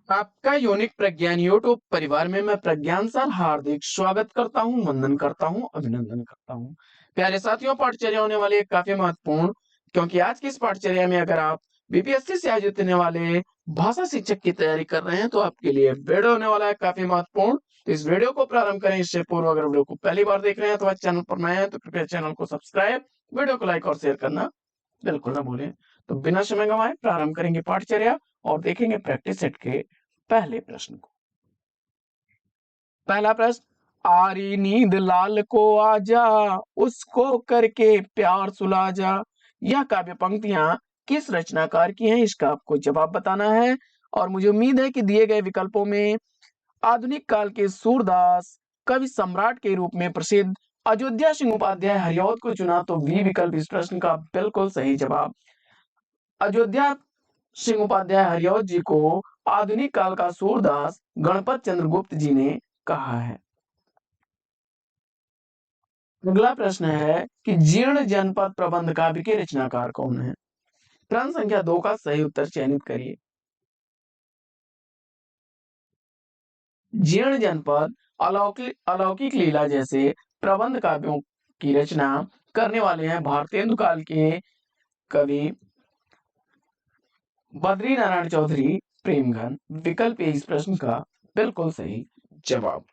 आपका यूनिक प्रज्ञान यूट्यूब परिवार में मैं प्रज्ञान सर हार्दिक स्वागत करता हूं, वंदन करता हूं, अभिनंदन करता हूं। प्यारे साथियों, पाठचर्या होने वाली है काफी महत्वपूर्ण, क्योंकि आज की इस पाठचर्या में अगर आप बीपीएससी से आयोजित होने वाले भाषा शिक्षक की तैयारी कर रहे हैं तो आपके लिए वीडियो होने वाला है काफी महत्वपूर्ण। तो इस वीडियो को प्रारंभ करें इससे पूर्व अगर वीडियो को पहली बार देख रहे हैं तो चैनल पर नए हैं तो कृपया चैनल को सब्सक्राइब, वीडियो को लाइक और शेयर करना बिल्कुल ना भूलें। तो बिना समय गंवाए प्रारंभ करेंगे पाठचर्या और देखेंगे प्रैक्टिस सेट के पहले प्रश्न को। पहला प्रश्न, आरी नींद लाल को आजा, उसको करके प्यार सुला जा। यह काव्य पंक्तियां किस रचनाकार की हैं, इसका आपको जवाब बताना है। और मुझे उम्मीद है कि दिए गए विकल्पों में आधुनिक काल के सूरदास कवि सम्राट के रूप में प्रसिद्ध अयोध्या सिंह उपाध्याय हरिऔध को चुना, तो बी विकल्प इस प्रश्न का बिल्कुल सही जवाब। अयोध्या सिंह उपाध्याय हरिऔध जी को आधुनिक काल का सूरदास गणपत चंद्रगुप्त जी ने कहा है। अगला प्रश्न है कि जीर्ण जनपद प्रबंध काव्य के रचनाकार कौन है। प्रश्न संख्या 2 का सही उत्तर चयनित करिए। जीर्ण जनपद अलौकिक लीला जैसे प्रबंध काव्यों की रचना करने वाले हैं भारतेंदु काल के कवि बद्री नारायण चौधरी प्रेमघन। विकल्प ए इस प्रश्न का बिल्कुल सही जवाब।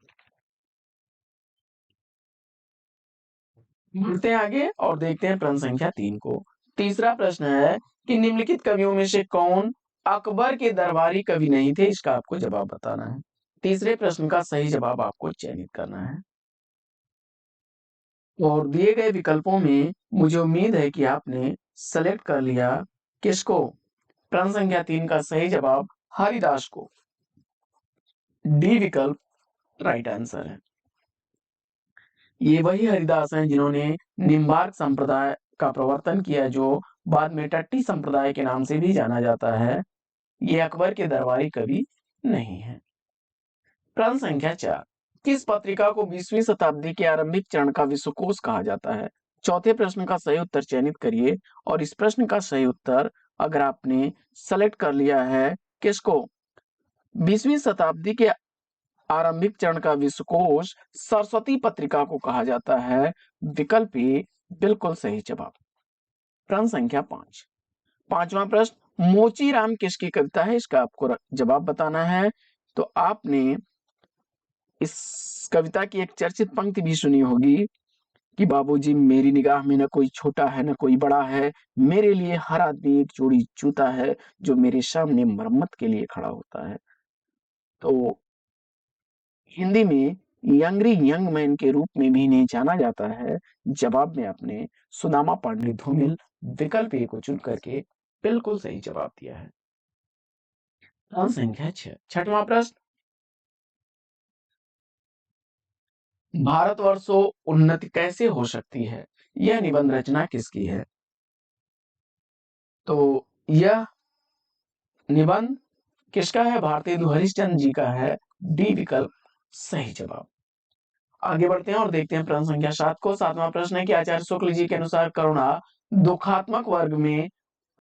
बढ़ते हैं आगे और देखते हैं प्रश्न संख्या 3 को। तीसरा प्रश्न है कि निम्नलिखित कवियों में से कौन अकबर के दरबारी कवि नहीं थे, इसका आपको जवाब बताना है। तीसरे प्रश्न का सही जवाब आपको चयनित करना है और दिए गए विकल्पों में मुझे उम्मीद है कि आपने सेलेक्ट कर लिया किसको। प्रश्न संख्या 3 का सही जवाब हरिदास को। डी विकल्प राइट आंसर है। ये वही हरिदास हैं जिन्होंने निम्बार्क संप्रदाय का प्रवर्तन किया, जो बाद में टट्टी संप्रदाय के नाम से भी जाना जाता है। ये अकबर के दरबारी कवि नहीं है। प्रश्न संख्या 4, किस पत्रिका को 20वीं शताब्दी के आरंभिक चरण का विश्वकोश कहा जाता है। चौथे प्रश्न का सही उत्तर चयनित करिए और इस प्रश्न का सही उत्तर अगर आपने सेलेक्ट कर लिया है किसको, 20वीं शताब्दी के आरंभिक चरण का विश्वकोश सरस्वती पत्रिका को कहा जाता है। विकल्प ए बिल्कुल सही जवाब। प्रश्न संख्या 5, पांचवा प्रश्न, मोचीराम किसकी कविता है, इसका आपको जवाब बताना है। तो आपने इस कविता की एक चर्चित पंक्ति भी सुनी होगी कि बाबूजी मेरी निगाह में न कोई छोटा है न कोई बड़ा है, मेरे लिए हर आदमी एक जोड़ी जूता है, जो मेरे सामने मरम्मत के लिए खड़ा होता है। तो हिंदी में यंगरी यंग मैन के रूप में भी इन्हें जाना जाता है। जवाब में आपने सुदामा पांडे धूमिल विकल्प ए को चुन करके बिल्कुल सही जवाब दिया है। प्रश्न संख्या 6, छठवां प्रश्न, भारतवर्षो उन्नति कैसे हो सकती है, यह निबंध रचना किसकी है। तो यह निबंध किसका है, भारतेंदु हरिश्चंद्र जी का है। डी विकल्प सही जवाब। आगे बढ़ते हैं और देखते हैं प्रश्न संख्या 7 को। सातवां प्रश्न है कि आचार्य शुक्ल जी के अनुसार करुणा दुखात्मक वर्ग में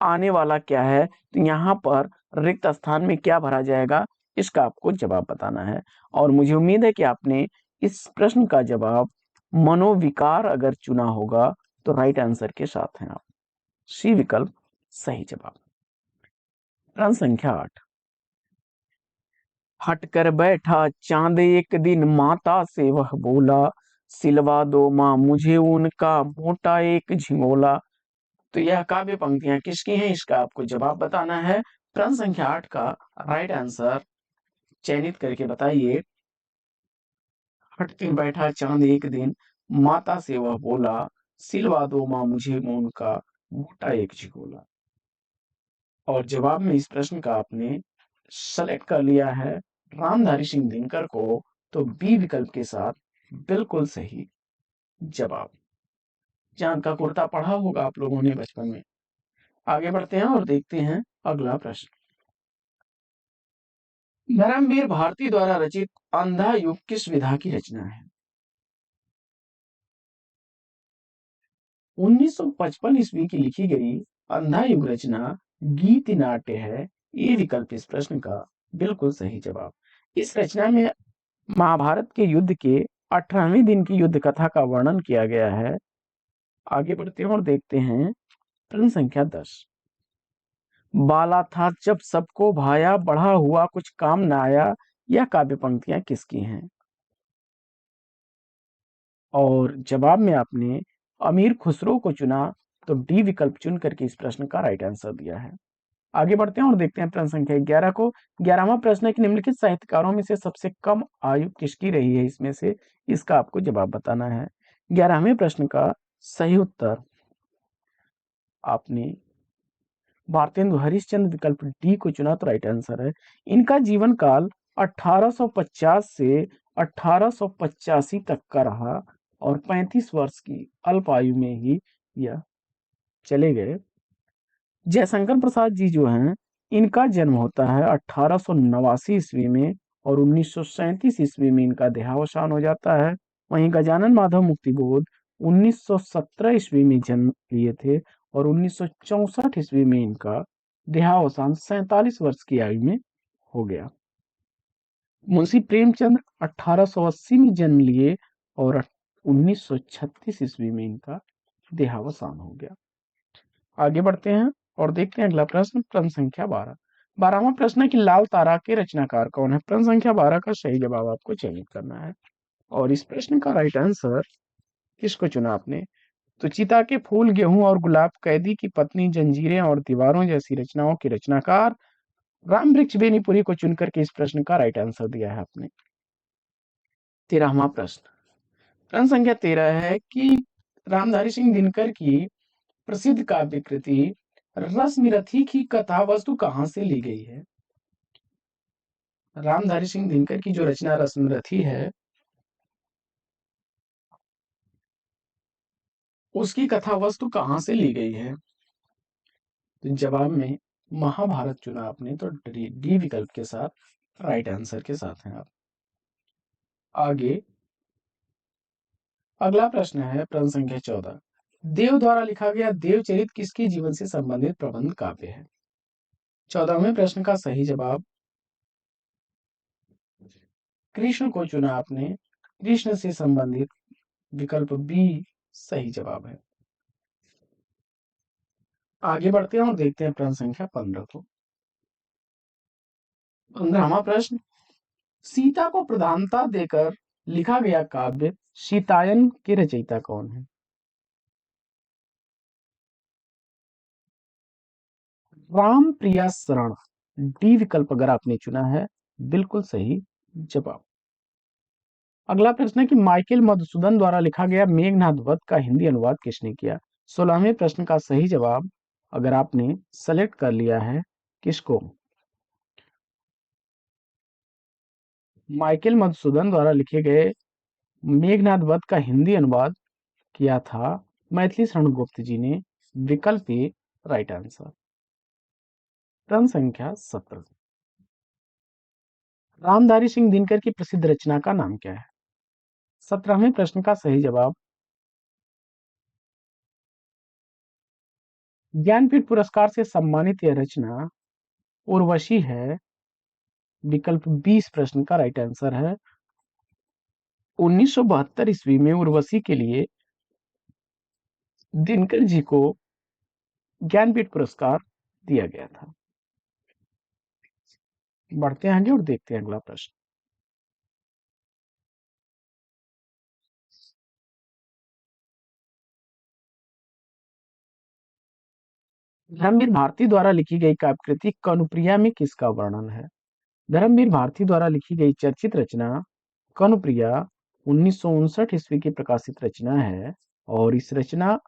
आने वाला क्या है। तो यहाँ पर रिक्त स्थान में क्या भरा जाएगा, इसका आपको जवाब बताना है और मुझे उम्मीद है कि आपने इस प्रश्न का जवाब मनोविकार अगर चुना होगा तो राइट आंसर के साथ हैं आप। सी विकल्प सही जवाब। प्रश्न संख्या 8, हटकर बैठा चांद एक दिन माता से वह बोला, सिलवा दो माँ मुझे उनका मोटा एक झिंगोला। तो यह काव्य पंक्तियां किसकी हैं, इसका आपको जवाब बताना है। प्रश्न संख्या 8 का राइट आंसर चयनित करके बताइए। हटकर बैठा चांद एक दिन माता से वह बोला, सिलवा दो माँ मुझे उनका मोटा एक झिंगोला। और जवाब में इस प्रश्न का आपने सेलेक्ट कर लिया है रामधारी सिंह दिनकर को, तो बी विकल्प के साथ बिल्कुल सही जवाब। चांद का कुर्ता पढ़ा होगा आप लोगों ने बचपन में। आगे बढ़ते हैं और देखते हैं अगला प्रश्न, धर्मवीर भारती द्वारा रचित अंधा युग किस विधा की रचना है। 1955 ईस्वी की लिखी गई अंधा युग रचना गीत नाट्य है। ये विकल्प इस प्रश्न का बिल्कुल सही जवाब। इस रचना में महाभारत के युद्ध के 18वें दिन की युद्ध कथा का वर्णन किया गया है। आगे बढ़ते हैं और देखते हैं प्रश्न संख्या 10। बाला था जब सबको भाया, बढ़ा हुआ कुछ काम न आया, यह काव्य पंक्तियां किसकी हैं? और जवाब में आपने अमीर खुसरो को चुना, तो डी विकल्प चुन करके इस प्रश्न का राइट आंसर दिया है। आगे बढ़ते हैं और देखते हैं प्रश्न संख्या 11 को। 11वां प्रश्न है कि निम्नलिखित साहित्यकारों में से सबसे कम आयु किसकी रही है? इसमें से इसका आपको जवाब बताना है। 11वें प्रश्न का सही उत्तर आपने भारतेंदु हरिश्चंद्र विकल्प डी को चुना, तो राइट आंसर है। इनका जीवन काल 1850 से 1885 तक का रहा और 35 वर्ष की अल्प आयु में ही यह चले गए। जयशंकर प्रसाद जी जो हैं, इनका जन्म होता है 1889 ईस्वी में और 1937 ईस्वी में इनका देहावसान हो जाता है। वहीं गजानन माधव मुक्तिबोध 1917 ईस्वी में जन्म लिए थे और 1964 ईस्वी में इनका देहावसान 47 वर्ष की आयु में हो गया। मुंशी प्रेमचंद 1880 में जन्म लिए और 1936 ईस्वी में इनका देहावसान हो गया। आगे बढ़ते हैं और देखते हैं अगला प्रश्न, प्रश्न संख्या 12। 12वां प्रश्न है कि लाल तारा के रचनाकार कौन है? प्रश्न संख्या 12 का सही जवाब आपको चयनित करना है और इस प्रश्न का राइट आंसर किसको चुना आपने? तो चिता के फूल, गेहूं और गुलाब, कैदी की पत्नी, जंजीरें और दीवारों जैसी रचनाओं के रचनाकार राम वृक्ष बेनीपुरी को चुनकर के इस प्रश्न का राइट आंसर दिया है आपने। 13वां प्रश्न, प्रश्न संख्या 13 है कि रामधारी सिंह दिनकर की प्रसिद्ध काव्य कृति रश्मिरथी की कथा वस्तु कहां से ली गई है? रामधारी सिंह दिनकर की जो रचना रश्मिरथी है, उसकी कथा वस्तु कहां से ली गई है? तो जवाब में महाभारत चुना आपने, तो डी विकल्प के साथ राइट आंसर के साथ हैं आप। आगे अगला प्रश्न है प्रश्न संख्या 14। देव द्वारा लिखा गया देवचरित किसके जीवन से संबंधित प्रबंध काव्य है? 14वें प्रश्न का सही जवाब कृष्ण को चुना आपने, कृष्ण से संबंधित विकल्प बी सही जवाब है। आगे बढ़ते हैं और देखते हैं प्रश्न संख्या 15 को। 15वां प्रश्न, सीता को प्रधानता देकर लिखा गया काव्य सीतायन के रचयिता कौन है? राम प्रिया शरण, डी विकल्प अगर आपने चुना है, बिल्कुल सही जवाब। अगला प्रश्न है कि माइकल मधुसूदन द्वारा लिखा गया मेघनाद वध का हिंदी अनुवाद किसने किया? 16वें प्रश्न का सही जवाब अगर आपने सेलेक्ट कर लिया है, किसको? माइकल मधुसूदन द्वारा लिखे गए मेघनाद वध का हिंदी अनुवाद किया था मैथिली शरण गुप्त जी ने, विकल्प ए राइट आंसर। प्रश्न संख्या 17, रामधारी सिंह दिनकर की प्रसिद्ध रचना का नाम क्या है? 17वें प्रश्न का सही जवाब ज्ञानपीठ पुरस्कार से सम्मानित यह रचना उर्वशी है, विकल्प 20 प्रश्न का राइट आंसर है। 1972 ईस्वी में उर्वशी के लिए दिनकर जी को ज्ञानपीठ पुरस्कार दिया गया था। बढ़ते हैं आगे और देखते हैं अगला प्रश्न। धर्मवीर भारती द्वारा लिखी गई काव्य कृति कनुप्रिया में किसका वर्णन है? धर्मवीर भारती द्वारा लिखी गई चर्चित रचना कनुप्रिया 1959 ईस्वी की प्रकाशित रचना है और इस रचना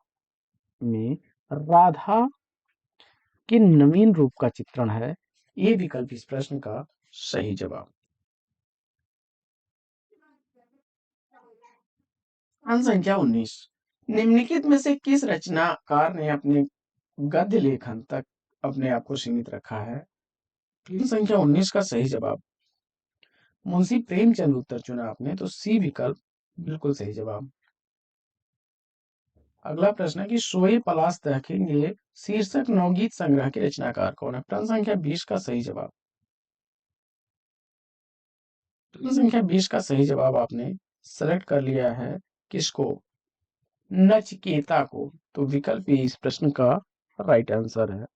में राधा के नवीन रूप का चित्रण है। ये विकल्प इस प्रश्न का सही जवाब। प्रश्न संख्या 19, निम्नलिखित में से किस रचनाकार ने अपने गद्य लेखन तक अपने आप को सीमित रखा है? प्रश्न संख्या 19 का सही जवाब मुंशी प्रेमचंद उत्तर चुना आपने, तो सी विकल्प बिल्कुल सही जवाब। अगला प्रश्न है कि सोए पलाश देखेंगे शीर्षक नवगीत संग्रह के रचनाकार कौन है? प्रश्न संख्या 20 का सही जवाब प्रश्न संख्या 20 का सही जवाब आपने सेलेक्ट कर लिया है किसको? नचिकेता को। तो विकल्प ए इस प्रश्न का राइट आंसर है।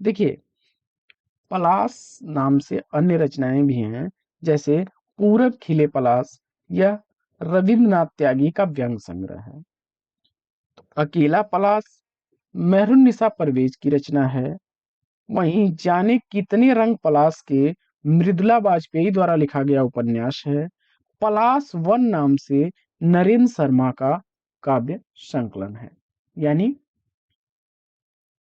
देखिए, पलाश नाम से अन्य रचनाएं भी हैं, जैसे पूरब खिले पलाश, यह रविंद्रनाथ त्यागी का व्यंग संग्रह है। तो अकेला पलाश मेहरुन्निसा परवेज की रचना है। वहीं जाने कितने रंग पलाश के मृदुला वाजपेयी द्वारा लिखा गया उपन्यास है। पलाश वन नाम से नरेंद्र शर्मा का काव्य संकलन है। यानी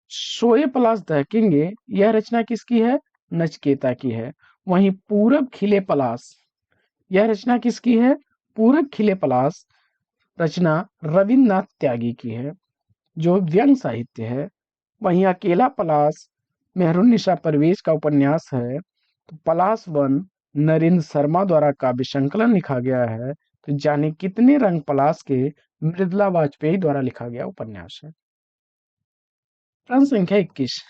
सोए पलाश दहकेंगे यह रचना किसकी है? नचिकेता की है। वहीं पूरब खिले पलाश यह रचना किसकी है? पूरब खिले पलाश रचना रविंद्रनाथ त्यागी की है, जो व्यंग साहित्य है। वहीं अकेला पलाश मेहरुन्निसा परवेज का उपन्यास है। तो पलाश वन नरेंद्र शर्मा द्वारा काव्य संकलन लिखा गया है। तो जाने कितने रंग पलाश के मृदुला वाजपेयी द्वारा लिखा गया उपन्यास है। प्रश्न संख्या 21,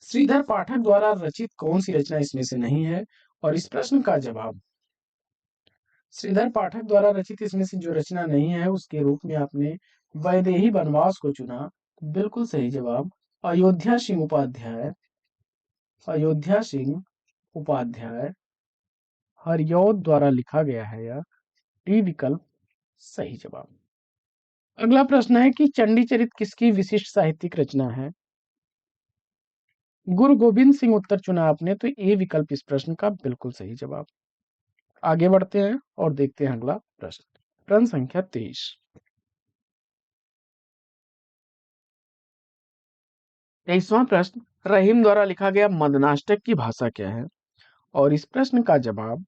श्रीधर पाठक द्वारा रचित कौन सी रचना इसमें से नहीं है? और इस प्रश्न का जवाब, श्रीधर पाठक द्वारा रचित इसमें से जो रचना नहीं है उसके रूप में आपने वैदेही वनवास को चुना। बिल्कुल सही जवाब अयोध्या सिंह उपाध्याय, अयोध्या सिंह उपाध्याय हरिऔध द्वारा लिखा गया है यह। डी विकल्प सही जवाब। अगला प्रश्न है कि चंडी चरित किसकी विशिष्ट साहित्यिक रचना है? गुरु गोविंद सिंह उत्तर चुना आपने, तो ए विकल्प इस प्रश्न का बिल्कुल सही जवाब। आगे बढ़ते हैं और देखते हैं अगला प्रश्न। प्रश्न संख्या 23, 23वां प्रश्न, रहीम द्वारा लिखा गया मदनाष्टक की भाषा क्या है? और इस प्रश्न का जवाब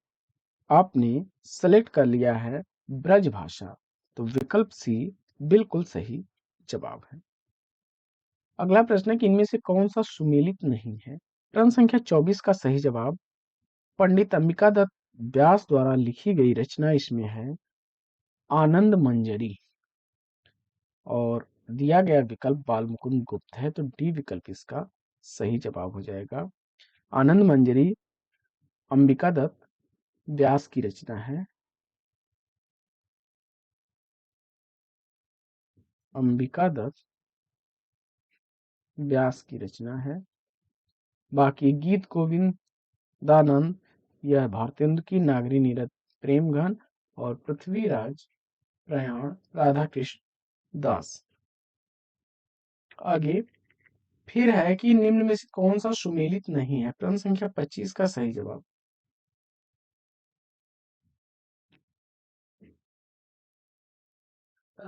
आपने सेलेक्ट कर लिया है ब्रज भाषा। तो विकल्प सी बिल्कुल सही जवाब है। अगला प्रश्न है कि इनमें से कौन सा सुमेलित नहीं है? प्रश्न संख्या 24 का सही जवाब पंडित अंबिका दत्त व्यास द्वारा लिखी गई रचना इसमें है आनंद मंजरी। और दिया गया विकल्प बालमुकुंद गुप्त है। तो डी विकल्प इसका सही जवाब हो जाएगा। आनंद मंजरी अंबिका दत्त व्यास की रचना है। अंबिका दत्त व्यास की रचना है। बाकी गीत गोविंदानंद यह भारतेंदु की, नागरी नीरद प्रेमघन और पृथ्वीराज प्रयाण राधा कृष्ण दास। आगे फिर है कि निम्न में से कौन सा सुमेलित नहीं है? प्रश्न संख्या 25 का सही जवाब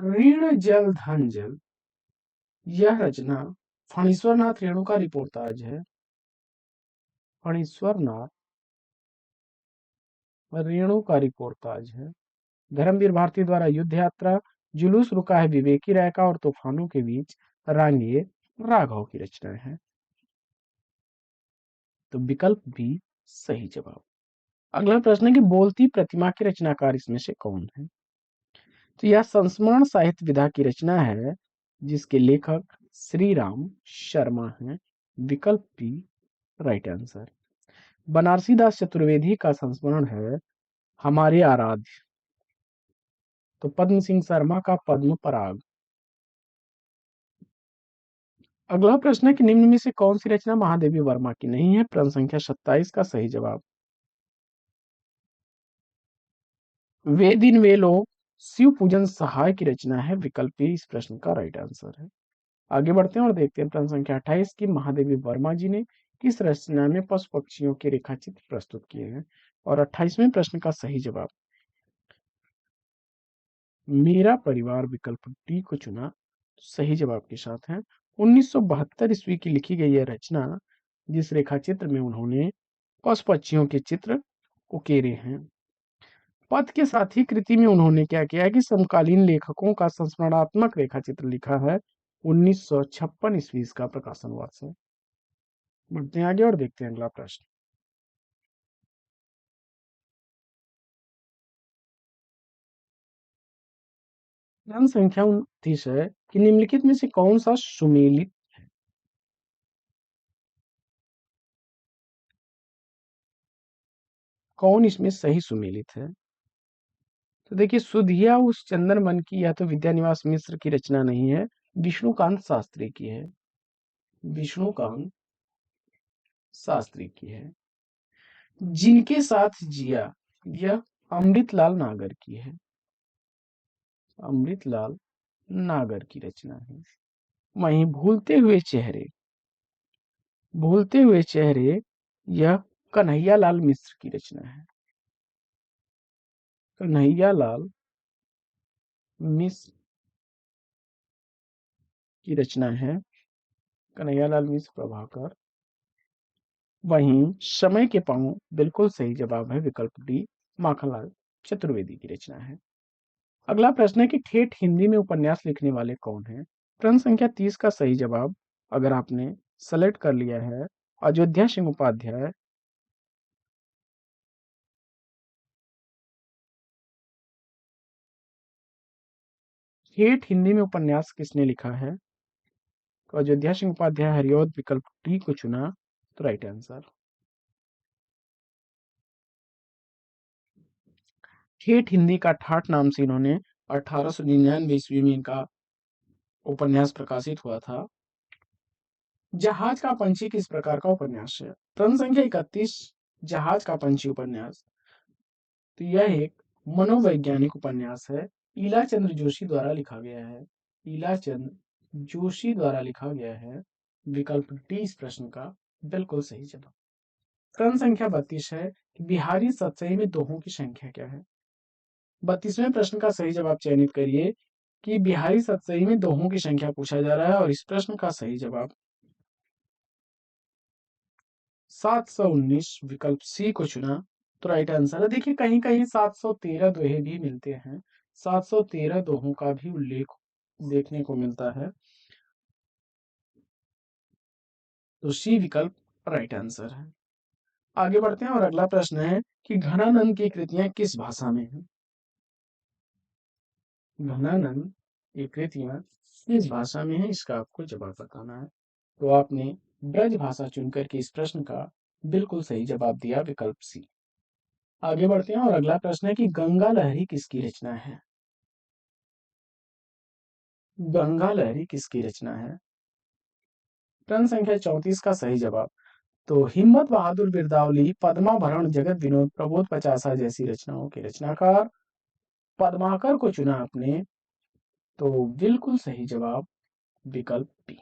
ऋण जल धन जल, यह रचना फणीश्वर नाथ रेणु का रिपोर्टाज है। फणीश्वर नाथ रेणु का रिपोर्टाज है। धर्मवीर भारती द्वारा युद्ध यात्रा, जुलूस रुका है विवेकी राय का और तूफानों के बीच रांगिए राघव की रचना है। तो विकल्प बी सही जवाब। अगला प्रश्न है कि बोलती प्रतिमा के रचनाकार इसमें से कौन है? तो यह संस्मरण साहित्य विधा की रचना है, जिसके लेखक श्री राम शर्मा हैं। विकल्प बी राइट आंसर। बनारसी दास चतुर्वेदी का संस्मरण है हमारे आराध्य। तो पद्म सिंह शर्मा का पद्म पराग। अगला प्रश्न है कि निम्न में से कौन सी रचना महादेवी वर्मा की नहीं है? प्रश्न संख्या 27 का सही जवाब वे दिन वे लोग शिव पूजन सहाय की रचना है। विकल्प बी इस प्रश्न का राइट आंसर है। आगे बढ़ते हैं और देखते हैं प्रश्न संख्या 28 की महादेवी वर्मा जी ने किस रचना में पशु पक्षियों के रेखाचित्र प्रस्तुत किए हैं? और 28वें प्रश्न का सही जवाब मेरा परिवार विकल्प डी को चुना। सही जवाब के साथ है 1972 ईस्वी की लिखी गई यह रचना, जिस रेखाचित्र में उन्होंने पशु पक्षियों के चित्र उकेरे हैं। पद के साथ ही कृति में उन्होंने क्या किया है कि समकालीन लेखकों का संस्मरणात्मक रेखाचित्र लिखा है। 1956 ईस्वी का प्रकाशन वर्ष है। बढ़ते हैं आगे और देखते हैं अगला प्रश्न। प्रश्न संख्या 29 है कि निम्नलिखित में से कौन सा सुमेलित? कौन इसमें सही सुमेलित है? तो देखिए, सुधिया उस चंदन मन की या तो विद्यानिवास मिश्र की रचना नहीं है, विष्णुकांत शास्त्री की है। विष्णुकांत शास्त्री की है। जिनके साथ जिया, यह अमृतलाल नागर की है। अमृतलाल नागर की रचना है। वहीं भूलते हुए चेहरे, यह कन्हैयालाल मिश्र की रचना है। कन्हैयालाल मिश्र की रचना है। कन्हैयालाल मिश्र प्रभाकर। वहीं समय के पांव बिल्कुल सही जवाब है, विकल्प डी, माखनलाल चतुर्वेदी की रचना है। अगला प्रश्न है कि ठेठ हिंदी में उपन्यास लिखने वाले कौन हैं? प्रश्न संख्या 30 का सही जवाब अगर आपने सेलेक्ट कर लिया है, अयोध्या सिंह उपाध्याय। ठेठ हिंदी में उपन्यास किसने लिखा है? तो अयोध्या सिंह उपाध्याय, हरिऔध विकल्प डी को चुना तो राइट आंसर। ठेठ हिंदी का ठाठ नाम से इन्होंने 1899 ईस्वी में इनका उपन्यास प्रकाशित हुआ था। जहाज का पंछी किस प्रकार का उपन्यास है? प्रश्न संख्या 31, जहाज का पंछी उपन्यास। तो यह एक मनोवैज्ञानिक उपन्यास है, ईलाचंद्र जोशी द्वारा लिखा गया है। ईलाचंद्र जोशी द्वारा लिखा गया है। विकल्प डी इस प्रश्न का बिल्कुल सही जवाब। प्रश्न संख्या 32 है कि बिहारी सतसई में दोहों की संख्या क्या है? 32वें प्रश्न का सही जवाब चयनित करिए कि बिहारी सतसई में दोहों की संख्या पूछा जा रहा है और इस प्रश्न का सही जवाब 719, विकल्प सी को चुना तो राइट आंसर है। देखिए, कहीं कहीं 713 दोहे भी मिलते हैं, 713 दोहों का भी उल्लेख देखने को मिलता है, तो सी विकल्प राइट आंसर है। आगे बढ़ते हैं और अगला प्रश्न है कि घनानंद की कृतियां किस भाषा में हैं? घनानंद की कृतियां किस भाषा में है, इसका आपको जवाब बताना है। तो आपने ब्रज भाषा चुनकर के इस प्रश्न का बिल्कुल सही जवाब दिया, विकल्प सी। आगे बढ़ते हैं और अगला प्रश्न है कि गंगा लहरी किसकी रचना है? गंगा लहरी किसकी रचना है? प्रश्न संख्या 34 का सही जवाब तो हिम्मत बहादुर बिरदावली, पद्माभरण, जगत विनोद, प्रबोध पचासा जैसी रचनाओं के रचनाकार पद्माकर को चुना आपने, तो बिल्कुल सही जवाब विकल्प बी।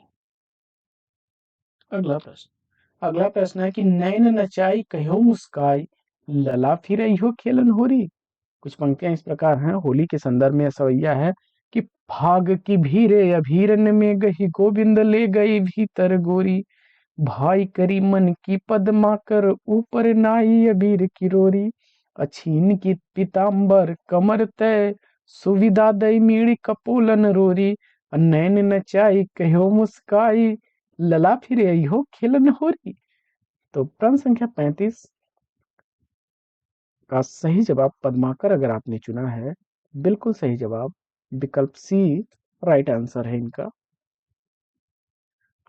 अगला प्रश्न है कि नैन नचाई कहो मुस्काई, लला फिर हो खेलन होरी। कुछ पंक्तियां इस प्रकार हैं, होली के संदर्भ में सवैया है कि भाग की भीरे अभीरन में गही गोविंद ले गई भीतर गोरी, भाई करी मन की पदमा कर ऊपर नाई अबीर किरोरी, अछीन की पीताम्बर कमर तय सुविधा दई मीड़ी कपोलन रोरी, नैन नचाई कहो मुस्काई, लला फिर हो खेलन होरी। तो प्रश्न संख्या 35 का सही जवाब पद्माकर अगर आपने चुना है, बिल्कुल सही जवाब विकल्प सी राइट आंसर है इनका।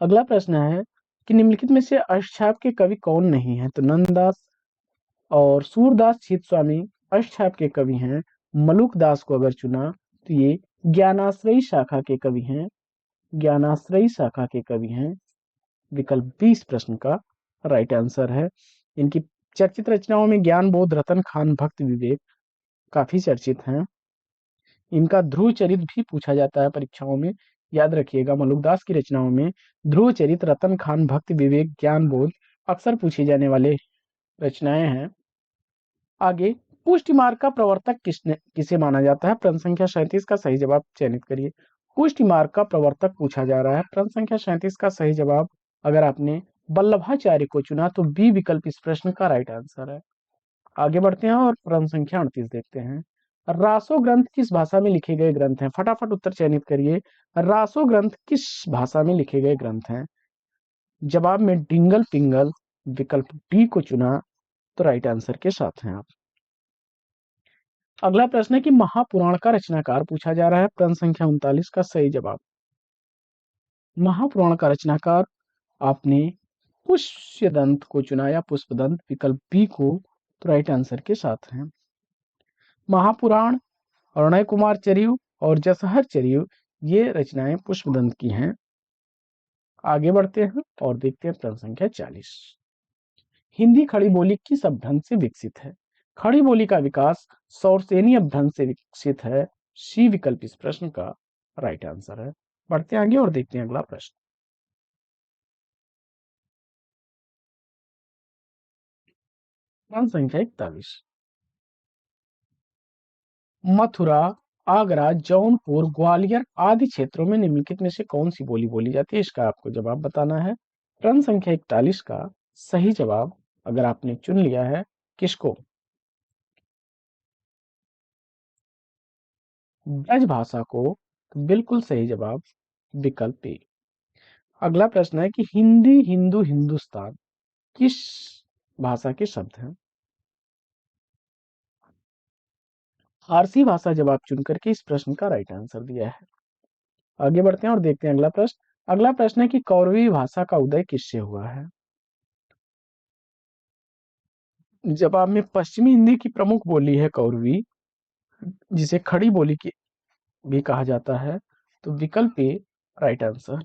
अगला प्रश्न है कि निम्नलिखित में से अष्टछाप के कवि कौन नहीं है? तो नंददास और सूरदास चित्तस्वामी अष्टछाप के कवि हैं। मलुक दास को अगर चुना तो ये ज्ञानाश्रयी शाखा के कवि हैं। ज्ञानाश्रयी शाखा के कवि हैं। विकल्प 20 प्रश्न का राइट आंसर है। इनकी चर्चित रचनाओं में ज्ञान बोध, रतन खान, भक्त विवेक काफी चर्चित हैं। इनका ध्रुव चरित भी पूछा जाता है परीक्षाओं में, याद रखिएगा। मलुकदास की रचनाओं में ध्रुव चरित, रतन खान, भक्ति विवेक, ज्ञान बोध अक्सर पूछे जाने वाले रचनाएं हैं। आगे पुष्टि मार्ग का प्रवर्तक किसे माना जाता है? प्रश्न संख्या 37 का सही जवाब चयनित करिए। पुष्टि मार्ग का प्रवर्तक पूछा जा रहा है। प्रश्न संख्या 37 का सही जवाब अगर आपने वल्लभाचार्य को चुना तो बी विकल्प इस प्रश्न का राइट आंसर है। आगे बढ़ते हैं और प्रश्न संख्या 38 देखते हैं। रासो ग्रंथ किस भाषा में लिखे गए ग्रंथ हैं? फटाफट उत्तर चयनित करिए। रासो ग्रंथ किस भाषा में लिखे गए ग्रंथ हैं? जवाब में डिंगल पिंगल विकल्प डी को चुना तो राइट आंसर के साथ हैं आप। अगला प्रश्न है कि महापुराण का रचनाकार पूछा जा रहा है। प्रश्न संख्या 39 का सही जवाब महापुराण का रचनाकार आपने पुष्यदंत को चुना या पुष्पदंत, विकल्प बी को तो राइट आंसर के साथ हैं। महापुराण, अरुणय कुमार चरियू और जसहर चरियू ये रचनाएं पुष्पदंत की हैं। आगे बढ़ते हैं और देखते हैं प्रश्न संख्या 40। हिंदी खड़ी बोली किस अपभ्रंश से विकसित है? खड़ी बोली का विकास सौरसेनी अपभ्रंश से विकसित है। सी विकल्प इस प्रश्न का राइट आंसर है। बढ़ते आगे और देखते हैं अगला प्रश्न। प्रश्न संख्या 41। मथुरा, आगरा, जौनपुर, ग्वालियर आदि क्षेत्रों में निम्नलिखित में से कौन सी बोली बोली जाती है? इसका आपको जवाब बताना है। प्रश्न संख्या 41 का सही जवाब अगर आपने चुन लिया है किसको? ब्रज भाषा को। तो बिल्कुल सही जवाब विकल्प ए। अगला प्रश्न है कि हिंदी, हिंदू, हिंदुस्तान किस भाषा के शब्द हैं? फारसी भाषा जवाब चुनकर के इस प्रश्न का राइट आंसर दिया है। आगे बढ़ते हैं और देखते हैं अगला प्रश्न। अगला प्रश्न है कि कौरवी भाषा का उदय किससे हुआ है? जवाब में पश्चिमी हिंदी की प्रमुख बोली है कौरवी, जिसे खड़ी बोली की भी कहा जाता है। तो विकल्प ए राइट आंसर।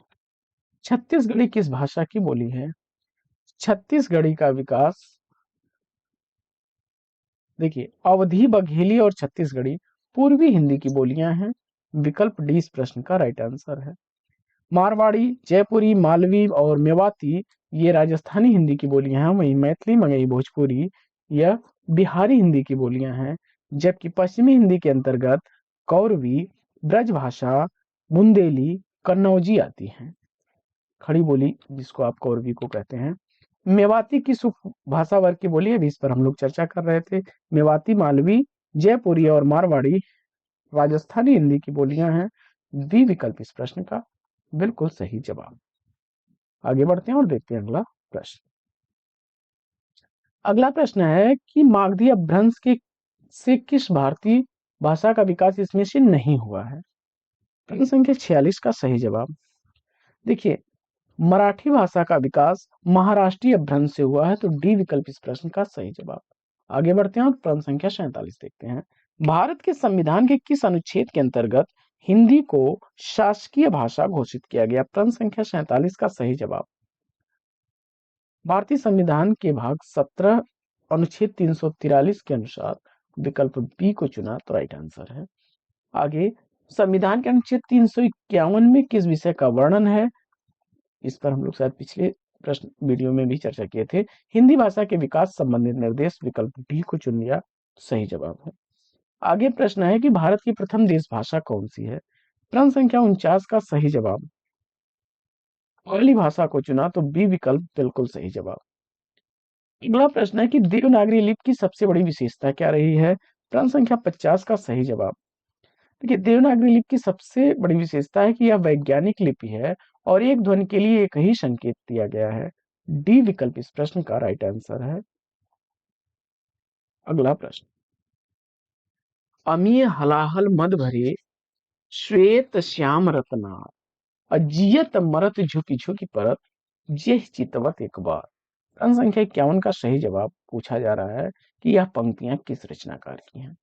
छत्तीसगढ़ी किस भाषा की बोली है? छत्तीसगढ़ी का विकास देखिए, अवधी, बघेली और छत्तीसगढ़ी पूर्वी हिंदी की बोलियां हैं। विकल्प डी इस प्रश्न का राइट आंसर है। मारवाड़ी, जयपुरी, मालवी और मेवाती ये राजस्थानी हिंदी की बोलियां हैं। वहीं मैथिली, मगही, भोजपुरी यह बिहारी हिंदी की बोलियां हैं। जबकि पश्चिमी हिंदी के अंतर्गत कौरवी, ब्रजभाषा, बुंदेली, कन्नौजी आती हैं। खड़ी बोली जिसको आप कौरवी को कहते हैं। मेवाती किस भाषा वर्ग की बोली है? अभी इस पर हम लोग चर्चा कर रहे थे। मेवाती, मालवी, जयपुरी और मारवाड़ी राजस्थानी हिंदी की बोलियां हैं। बी विकल्प इस प्रश्न का बिल्कुल सही जवाब। आगे बढ़ते हैं और देखते हैं अगला प्रश्न। अगला प्रश्न है कि मागधी अपभ्रंश के से किस भारतीय भाषा का विकास इसमें से नहीं हुआ है? प्रश्न संख्या 46 का सही जवाब देखिए, मराठी भाषा का विकास महाराष्ट्रीय अपभ्रंश से हुआ है। तो डी विकल्प इस प्रश्न का सही जवाब। आगे बढ़ते हैं और प्रश्न संख्या 47 देखते हैं। भारत के संविधान के किस अनुच्छेद के अंतर्गत हिंदी को शासकीय भाषा घोषित किया गया? प्रश्न संख्या 47 का सही जवाब भारतीय संविधान के भाग 17 अनुच्छेद 343 के अनुसार विकल्प बी को चुना तो राइट आंसर है। आगे संविधान के अनुच्छेद 351 में किस विषय का वर्णन है? इस पर हम लोग शायद पिछले प्रश्न वीडियो में भी चर्चा किए थे। हिंदी भाषा के विकास संबंधित निर्देश विकल्प डी को चुन लिया तो सही जवाब है। आगे प्रश्न है कि भारत की प्रथम देश भाषा कौन सी है? प्रश्न संख्या 49 का सही जवाब पाली भाषा को चुना तो बी विकल्प बिल्कुल सही जवाब। अगला प्रश्न है कि देवनागरी लिपि की सबसे बड़ी विशेषता क्या रही है? प्रश्न संख्या 50 का सही जवाब देखिए, देवनागरी लिपि की सबसे बड़ी विशेषता है कि यह वैज्ञानिक लिपि है और एक ध्वनि के लिए एक ही संकेत दिया गया है। डी विकल्प इस प्रश्न का राइट आंसर है। अगला प्रश्न, अमीय हलाहल मद भरे श्वेत श्याम रत्नार अजियत मरत झुकी झुकी परत जेह चितवत एक बार। प्रश्न संख्या 51 का सही जवाब पूछा जा रहा है कि यह पंक्तियां किस रचनाकार की हैं?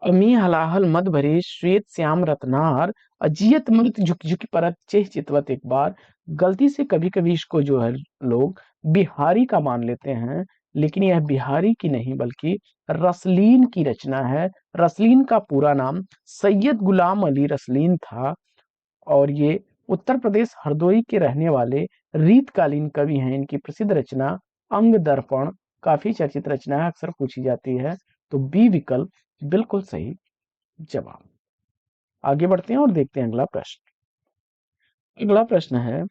अमी हलाहल मद भरे श्वेत श्याम रत्नार अजियत मृत झुकी झुकी परत चेह चितवत एक बार। गलती से कभी कभी इसको जो है लोग बिहारी का मान लेते हैं, लेकिन यह बिहारी की नहीं बल्कि रसलीन की रचना है। रसलीन का पूरा नाम सैयद गुलाम अली रसलीन था और ये उत्तर प्रदेश हरदोई के रहने वाले रीतकालीन कवि हैं। इनकी प्रसिद्ध रचना अंग दर्पण काफी चर्चित रचना है, अक्सर पूछी जाती है। तो बी विकल्प बिल्कुल सही जवाब। आगे बढ़ते हैं और देखते हैं अगला प्रश्न। अगला प्रश्न है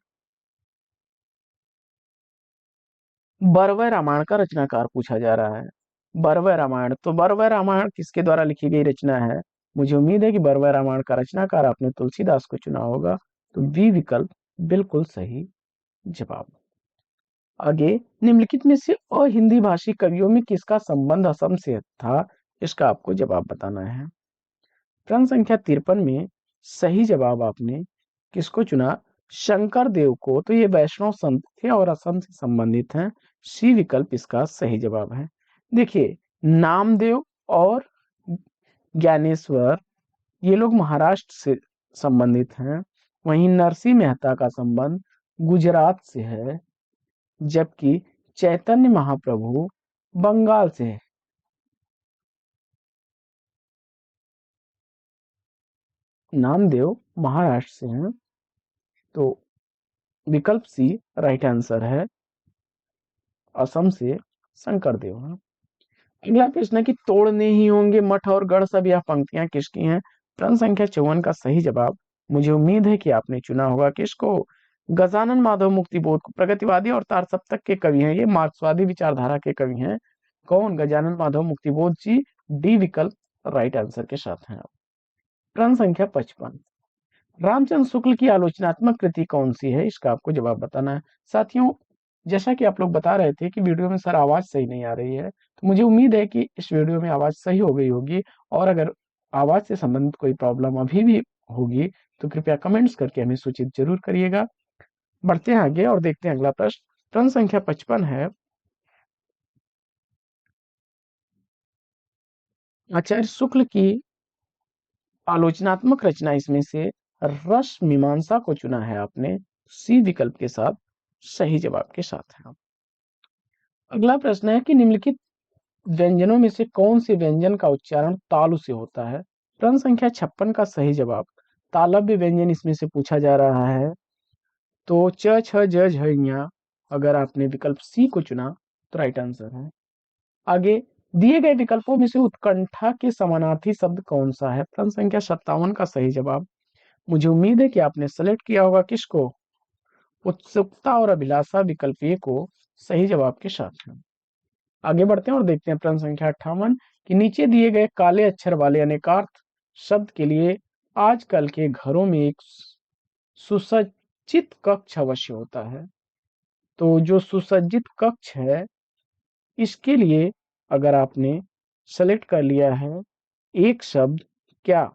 बरवय रामायण का रचनाकार पूछा जा रहा है। बरवय रामायण, तो बरवय रामायण किसके द्वारा लिखी गई रचना है? मुझे उम्मीद है कि बरवय रामायण का रचनाकार आपने तुलसीदास को चुना होगा। तो बी विकल्प बिल्कुल सही जवाब। आगे निम्नलिखित में से अहिंदी भाषी कवियों में किसका संबंध असम से था? इसका आपको जवाब बताना है। प्रश्न संख्या 53 में सही जवाब आपने किसको चुना? शंकर देव को। तो ये वैष्णव संत थे और असम से संबंधित हैं। सी विकल्प इसका सही जवाब है। देखिए, नामदेव और ज्ञानेश्वर ये लोग महाराष्ट्र से संबंधित हैं। वहीं नरसिंह मेहता का संबंध गुजरात से है, जबकि चैतन्य महाप्रभु बंगाल से है। नामदेव महाराष्ट्र से हैं, तो विकल्प सी राइट आंसर है। असम से शंकर देव हैं। अगला प्रश्न है कि तोड़ने ही होंगे मठ और गढ़ सब, यह पंक्तियां किसकी हैं? प्रश्न संख्या 54 का सही जवाब, मुझे उम्मीद है कि आपने चुना होगा किसको? गजानन माधव मुक्तिबोध को। प्रगतिवादी और तार सप्तक के कवि हैं, ये मार्क्सवादी विचारधारा के कवि हैं। कौन? गजानन माधव मुक्तिबोध जी। डी विकल्प राइट आंसर के साथ हैं। प्रश्न संख्या 55, रामचंद्र शुक्ल की आलोचनात्मक कृति कौन सी है? इसका आपको जवाब बताना है। साथियों, जैसा कि आप लोग बता रहे थे कि वीडियो में सर आवाज सही नहीं आ रही है, तो मुझे उम्मीद है कि इस वीडियो में आवाज सही हो गई होगी। और अगर आवाज से संबंधित कोई प्रॉब्लम अभी भी होगी तो कृपया कमेंट्स करके हमें सूचित जरूर करिएगा। बढ़ते हैं आगे और देखते हैं अगला प्रश्न। प्रश्न संख्या 55 है, आचार्य शुक्ल की आलोचनात्मक रचना इसमें से रस मीमांसा को चुना है आपने। सी विकल्प के साथ सही जवाब के साथ है। अगला प्रश्न है कि निम्नलिखित व्यंजनों में से कौन से व्यंजन का उच्चारण तालु से होता है? प्रश्न संख्या 56 का सही जवाब, तालव्य व्यंजन इसमें से पूछा जा रहा है। तो च छ ज झ ञ, अगर आपने विकल्प सी को चुना तो राइट आंसर है। आगे दिए गए विकल्पों में से उत्कंठा के समानार्थी शब्द कौन सा है? प्रश्न संख्या 57 का सही जवाब, मुझे उम्मीद है कि आपने सेलेक्ट किया होगा किसको? उत्सुकता और अभिलाषा विकल्प ए को सही जवाब के साथ है। आगे बढ़ते हैं और देखते हैं प्रश्न संख्या 58 कि नीचे दिए गए काले अक्षर वाले अनेकार्थ शब्द के लिए आजकल के घरों में एक सुसज्जित कक्ष अवश्य होता है। तो जो सुसज्जित कक्ष है, इसके लिए अगर आपने सेलेक्ट कर लिया है एक शब्द, क्या?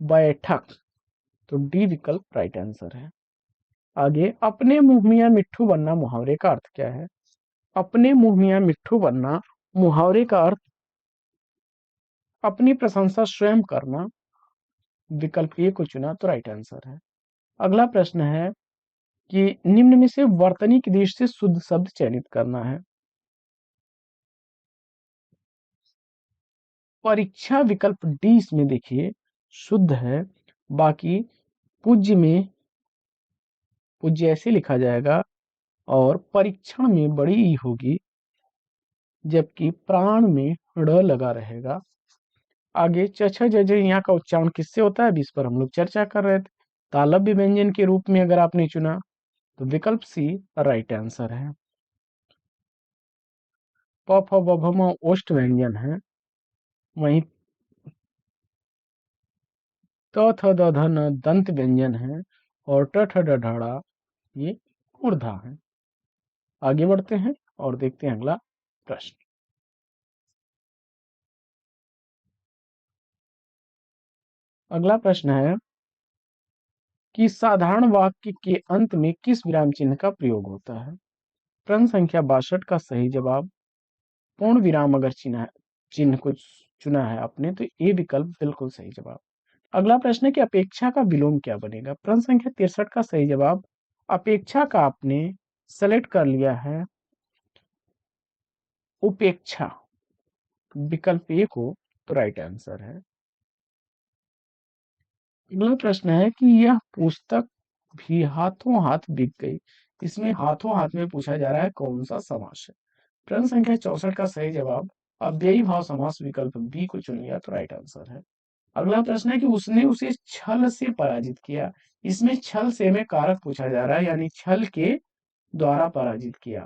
बैठक। तो डी विकल्प राइट आंसर है। आगे अपने मुंह मियां मिट्ठू बनना मुहावरे का अर्थ क्या है? अपने मुंह मियां मिट्ठू बनना मुहावरे का अर्थ अपनी प्रशंसा स्वयं करना। विकल्प ए को चुना तो राइट आंसर है। अगला प्रश्न है कि निम्न में से वर्तनी की दृष्टि से शुद्ध शब्द चयनित करना है। परीक्षा विकल्प डी इसमें देखिए शुद्ध है। बाकी पूज्य में पूज्य ऐसे लिखा जाएगा और परीक्षण में बड़ी ई होगी, जबकि प्राण में ड़ लगा रहेगा। आगे चछ जज यहाँ का उच्चारण किससे होता है? अभी इस पर हम लोग चर्चा कर रहे थे। तालव्य व्यंजन के रूप में अगर आपने चुना तो विकल्प सी राइट आंसर है। प फ ब भ म ओष्ठ व्यंजन है। वहीं त थ द ध न दंत व्यंजन है और ट ठ ड ढ ढ़ ये मूर्धा है। आगे बढ़ते हैं और देखते हैं अगला प्रश्न। अगला प्रश्न है कि साधारण वाक्य के अंत में किस विराम चिन्ह का प्रयोग होता है? प्रश्न संख्या 62 का सही जवाब, पूर्ण विराम अगर चिन्ह को चुना है आपने तो ए विकल्प बिल्कुल सही जवाब। अगला प्रश्न है कि अपेक्षा का विलोम क्या बनेगा? प्रश्न संख्या 63 का सही जवाब, अपेक्षा का आपने सेलेक्ट कर लिया है उपेक्षा। विकल्प ए को तो राइट आंसर है। अगला प्रश्न है कि यह पुस्तक भी हाथों हाथ बिक गई, इसमें हाथों हाथ में पूछा जा रहा है कौन सा समास है? प्रश्न संख्या 64 का सही जवाब, अव्ययी भाव समास विकल्प बी को चुन लिया तो राइट आंसर है। अगला प्रश्न है कि उसने उसे छल से पराजित किया, इसमें छल से में कारक पूछा जा रहा है, यानी छल के द्वारा पराजित किया।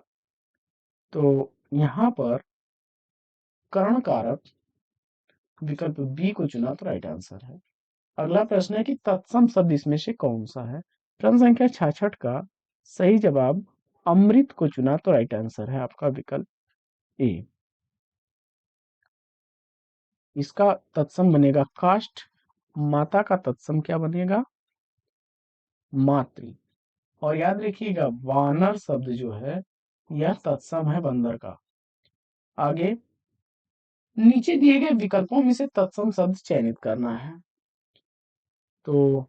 तो यहाँ पर कर्ण कारक विकल्प बी को चुना तो राइट आंसर है। अगला प्रश्न है कि तत्सम शब्द इसमें से कौन सा है? प्रश्न संख्या 66 का सही जवाब, अमृत को चुना तो राइट आंसर है आपका विकल्प ए। इसका तत्सम बनेगा काष्ठ। माता का तत्सम क्या बनेगा? मातृ। और याद रखिएगा वानर शब्द जो है यह तत्सम है बंदर का। आगे नीचे दिए गए विकल्पों में से तत्सम शब्द चयनित करना है। तो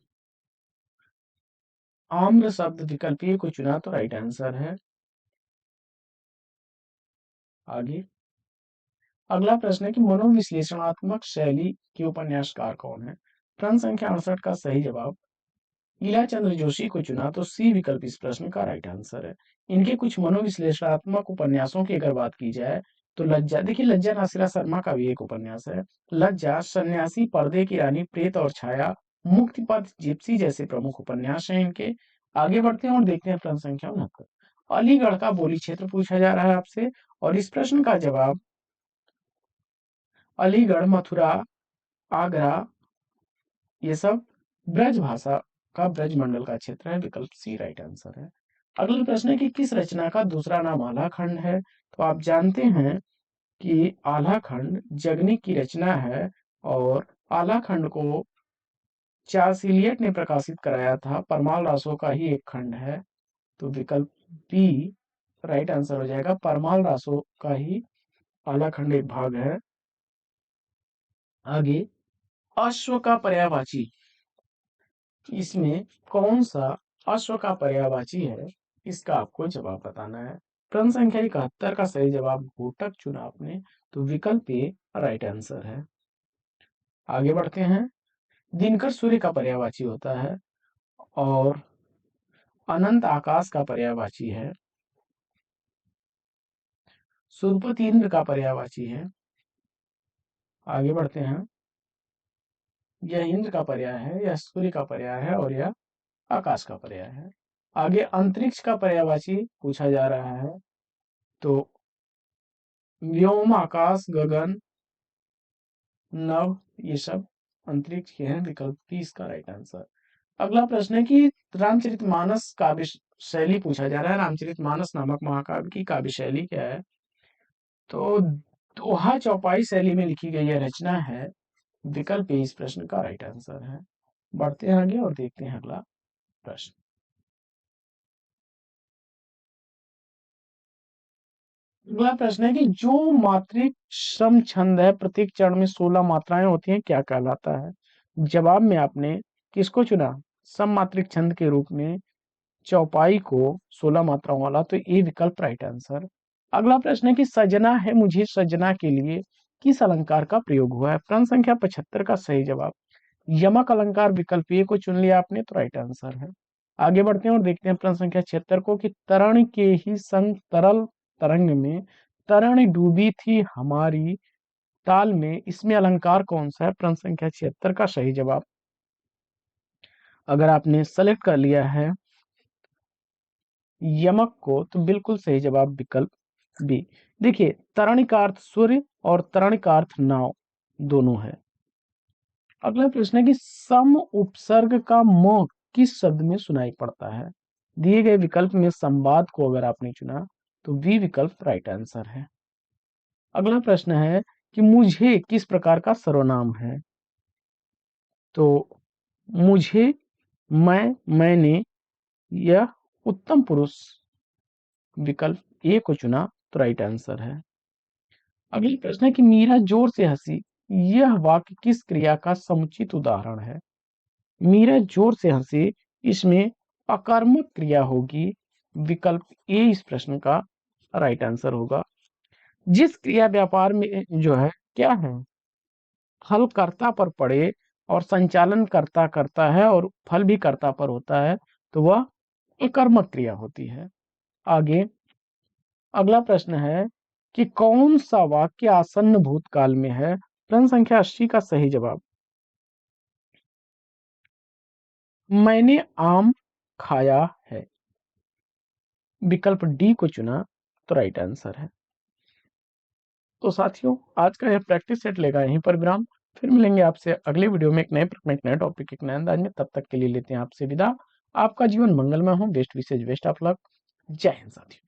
आम्र शब्द विकल्प ए को चुना तो राइट आंसर है। आगे अगला प्रश्न है कि मनोविश्लेषणात्मक शैली के उपन्यासकार कौन है। प्रश्न संख्या 68 का सही जवाब ईला चंद्र जोशी को चुना तो सी विकल्प इस प्रश्न का राइट आंसर है। इनके कुछ मनोविश्लेषणात्मक उपन्यासों की अगर बात की जाए तो लज्जा, देखिए लज्जा नासिरा शर्मा का भी एक उपन्यास है। लज्जा, सन्यासी, पर्दे की रानी, प्रेत और छाया, मुक्तिपथ, जिप्सी जैसे प्रमुख उपन्यास हैं इनके। आगे बढ़ते हैं और देखते हैं प्रश्न संख्या 69। अलीगढ़ का बोली क्षेत्र पूछा जा रहा है आपसे और इस प्रश्न का जवाब अलीगढ़, मथुरा, आगरा ये सब ब्रज भाषा का ब्रज मंडल का क्षेत्र है। विकल्प सी राइट आंसर है। अगला प्रश्न है कि किस रचना का दूसरा नाम आल्हाखंड है। तो आप जानते हैं कि आल्हाखंड जगनी की रचना है और आल्हाखंड को चार्ल्स इलियट ने प्रकाशित कराया था। परमाल रासो का ही एक खंड है। तो विकल्प बी राइट आंसर हो जाएगा। परमाल रासो का ही आल्हाखंड एक भाग है। आगे अश्व का पर्यायवाची, इसमें कौन सा अश्व का पर्यायवाची है, इसका आपको जवाब बताना है। प्रश्न संख्या 71 का सही जवाब घोटक चुना आपने तो विकल्प ए राइट आंसर है। आगे बढ़ते हैं। दिनकर सूर्य का पर्यायवाची होता है और अनंत आकाश का पर्यायवाची है। सुरपति इंद्र का पर्यायवाची है। आगे बढ़ते हैं। यह इंद्र का पर्याय है, यह सूर्य का पर्याय है और यह आकाश का पर्याय है। आगे अंतरिक्ष का पर्यायवाची पूछा जा रहा है तो व्योम, आकाश, गगन, नभ ये सब अंतरिक्ष के हैं। विकल्प बी इसका राइट आंसर। अगला प्रश्न है कि रामचरितमानस काव्य शैली पूछा जा रहा है। रामचरितमानस नामक महाकाव्य की काव्य शैली क्या है। तो दोहा चौपाई शैली में लिखी गई यह रचना है। विकल्प ए इस प्रश्न का राइट आंसर है। बढ़ते हैं आगे और देखते हैं अगला प्रश्न। अगला प्रश्न है कि जो मात्रिक सम छंद है प्रत्येक चरण में 16 मात्राएं होती हैं क्या कहलाता है। जवाब में आपने किसको चुना, सम मात्रिक छंद के रूप में चौपाई को 16 मात्राओं वाला, तो ये विकल्प राइट आंसर। अगला प्रश्न है कि सजना है मुझे सजना के लिए किस अलंकार का प्रयोग हुआ है। प्रश्न संख्या 75 का सही जवाब यमक अलंकार विकल्प ए को चुन लिया आपने तो राइट आंसर है। आगे बढ़ते हैं और देखते हैं प्रश्न संख्या 76 को कि तरण के ही संग तरल तरंग में तरण डूबी थी हमारी ताल में, इसमें अलंकार कौन सा है। प्रश्न संख्या 76 का सही जवाब अगर आपने सेलेक्ट कर लिया है यमक को तो बिल्कुल सही जवाब विकल्प बी। देखिए तरण का अर्थ सूर्य और तरण का अर्थ नाव दोनों है। अगला प्रश्न है कि सम उपसर्ग का म किस शब्द में सुनाई पड़ता है। दिए गए विकल्प में संवाद को अगर आपने चुना तो बी विकल्प राइट आंसर है। अगला प्रश्न है कि मुझे किस प्रकार का सर्वनाम है। तो मुझे, मैं, मैंने, यह उत्तम पुरुष विकल्प ए को चुना तो राइट आंसर है। अगला प्रश्न है कि मीरा जोर से हंसी, यह वाक्य किस क्रिया का समुचित उदाहरण है। मीरा जोर से हंसी, इसमें अकर्मक क्रिया होगी। विकल्प ए इस प्रश्न का राइट आंसर होगा। जिस क्रिया व्यापार में जो है क्या है, फल कर्ता पर पड़े और संचालन कर्ता करता है और फल भी कर्ता पर होता है तो वह अकर्मक क्रिया होती है। आगे अगला प्रश्न है कि कौन सा वाक्य आसन्न भूतकाल में है। प्रश्न संख्या 80 का सही जवाब मैंने आम खाया है विकल्प डी को चुना तो राइट आंसर है। तो साथियों आज का यह प्रैक्टिस सेट लेगा यहीं पर विराम। फिर मिलेंगे आपसे अगले वीडियो में एक नए प्रश्न, एक नए टॉपिक, एक नए अंदाज में। तब तक के लिए लेते हैं आपसे विदा। आपका जीवन मंगलमय हो। बेस्ट विशेष बेस्ट ऑफ लक। जय हिंद साथियों।